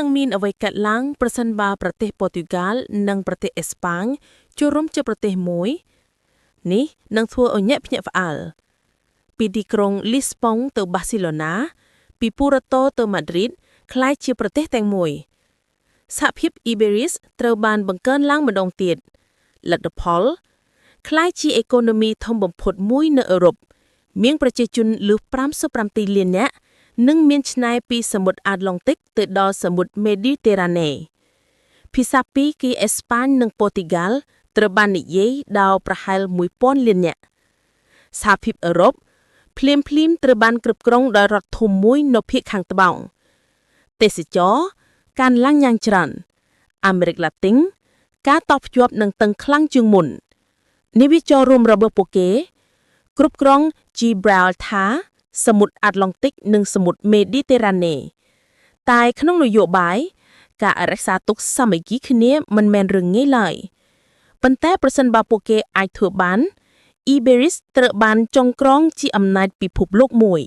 នឹងមានអ្វីកើតឡើងប្រសិនបើប្រទេសប៉ូទុយហ្គាល់និងប្រទេសអេស្ប៉ាញចូលរួមជាប្រទេសមួយនេះនឹងធ្វើឲ្យញាក់ភ្ញាក់ផ្អើលពីទីក្រុងលីស្ប៉ុងទៅបាស៊ីឡូណាពីពូរ៉ាតូទៅម៉ាឌ្រីតក្លាយជាប្រទេសទាំងមួយសហភាពអ៊ីបេរីសត្រូវបានបង្កើនឡើងម្ដងទៀតលទ្ធផលក្លាយជាអេកូណូមីធំបំផុតមួយនៅអឺរ៉ុបមានប្រជាជនលើស57លាននាក់និងមានឆ្នេរពីសមុទ្រអាត្លង់ទិកទៅដល់សមុទ្រមេឌីតេរ៉ាណេភាសាពីរគឺអេស្ប៉ាញនិងប៉ូទុយហ្គាល់ត្រូវបាននិយាយដោយប្រហែល 1000 លាននាក់សហភាពអឺរ៉ុបភ្លាមត្រូវបានគ្រប់គ្រងដោយរដ្ឋធំមួយនៅភាគខាងត្បូងទេសចរណ៍កើនឡើងយ៉ាងច្រើនអាមេរិកឡាទីនការតភ្ជាប់នឹងតឹងខ្លាំងជាងមុននាវាចររួមរបស់ពួកគេគ្រប់គ្រង Gibraltar សមុទ្រអាត្លង់ទិកនិងសមុទ្រមេឌីតេរ៉ាណេតែក្នុងនយោបាយការរក្សាទុកសាមគ្គីគ្នាមិនមែនរឿងងាយឡើយប៉ុន្តែប្រសិនបើពួកគេអាចធ្វើបាន Iberis ត្រូវបានចងក្រងជាអំណាចពិភពលោកមួយ